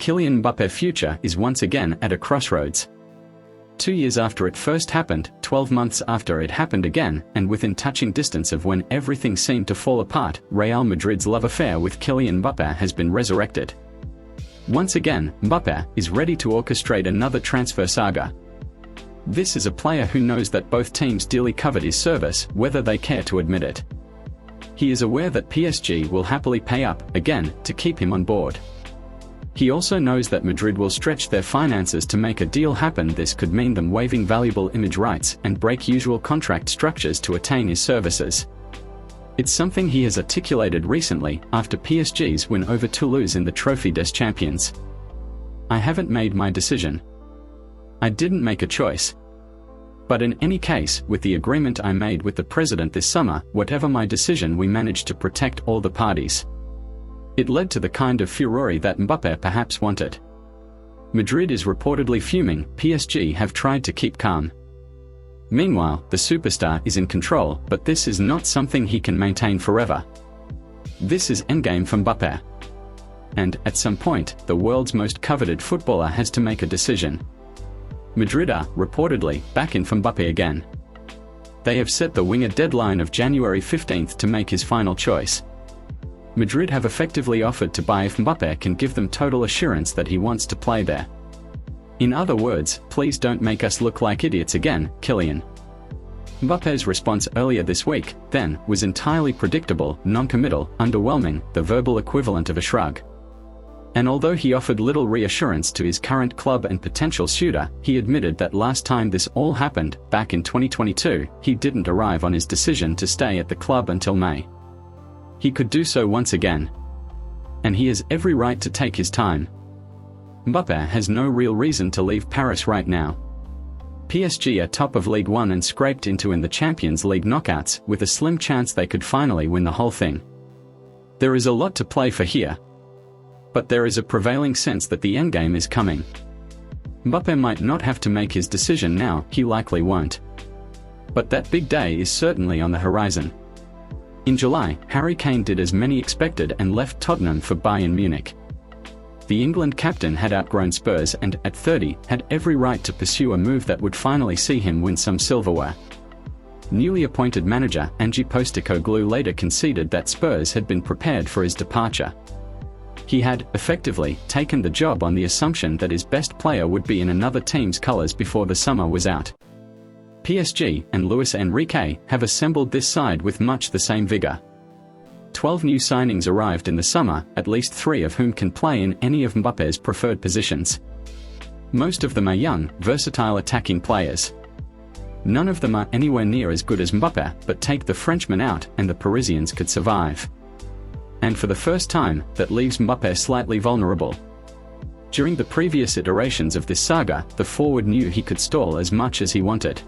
Kylian Mbappe's future is once again at a crossroads. 2 years after it first happened, 12 months after it happened again, and within touching distance of when everything seemed to fall apart, Real Madrid's love affair with Kylian Mbappe has been resurrected. Once again, Mbappe is ready to orchestrate another transfer saga. This is a player who knows that both teams dearly covet his service, whether they care to admit it. He is aware that PSG will happily pay up, again, to keep him on board. He also knows that Madrid will stretch their finances to make a deal happen. This could mean them waiving valuable image rights and break usual contract structures to attain his services. It's something he has articulated recently after PSG's win over Toulouse in the Trophy des Champions. "I haven't made my decision. I didn't make a choice. But in any case, with the agreement I made with the president this summer, whatever my decision, we managed to protect all the parties." It led to the kind of furore that Mbappe perhaps wanted. Madrid is reportedly fuming. PSG have tried to keep calm. Meanwhile, the superstar is in control, but this is not something he can maintain forever. This is endgame for Mbappe. And, at some point, the world's most coveted footballer has to make a decision. Madrid are, reportedly, back in for Mbappe again. They have set the winger deadline of January 15th to make his final choice. Madrid have effectively offered to buy if Mbappe can give them total assurance that he wants to play there. In other words, please don't make us look like idiots again, Kylian. Mbappe's response earlier this week, then, was entirely predictable, non-committal, underwhelming, the verbal equivalent of a shrug. And although he offered little reassurance to his current club and potential suitor, he admitted that last time this all happened, back in 2022, he didn't arrive on his decision to stay at the club until May. He could do so once again. And he has every right to take his time. Mbappe has no real reason to leave Paris right now. PSG are top of League One and scraped into in the Champions League knockouts, with a slim chance they could finally win the whole thing. There is a lot to play for here. But there is a prevailing sense that the endgame is coming. Mbappe might not have to make his decision now, he likely won't. But that big day is certainly on the horizon. In July, Harry Kane did as many expected and left Tottenham for Bayern Munich. The England captain had outgrown Spurs and, at 30, had every right to pursue a move that would finally see him win some silverware. Newly appointed manager Ange Postecoglou later conceded that Spurs had been prepared for his departure. He had, effectively, taken the job on the assumption that his best player would be in another team's colours before the summer was out. PSG and Luis Enrique have assembled this side with much the same vigour. 12 new signings arrived in the summer, at least 3 of whom can play in any of Mbappe's preferred positions. Most of them are young, versatile attacking players. None of them are anywhere near as good as Mbappe, but take the Frenchman out and the Parisians could survive. And for the first time, that leaves Mbappe slightly vulnerable. During the previous iterations of this saga, the forward knew he could stall as much as he wanted.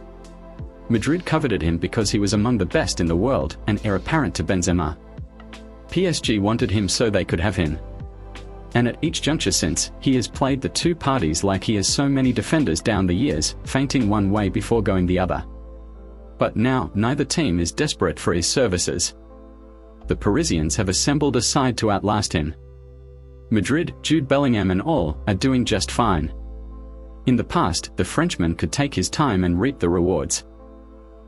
Madrid coveted him because he was among the best in the world, an heir apparent to Benzema. PSG wanted him so they could have him. And at each juncture since, he has played the two parties like he has so many defenders down the years, fainting one way before going the other. But now, neither team is desperate for his services. The Parisians have assembled a side to outlast him. Madrid, Jude Bellingham and all, are doing just fine. In the past, the Frenchman could take his time and reap the rewards.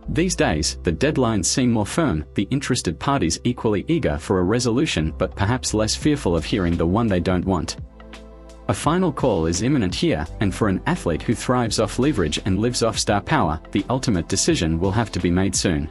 These days, the deadlines seem more firm, the interested parties equally eager for a resolution but perhaps less fearful of hearing the one they don't want. A final call is imminent here, and for an athlete who thrives off leverage and lives off star power, the ultimate decision will have to be made soon.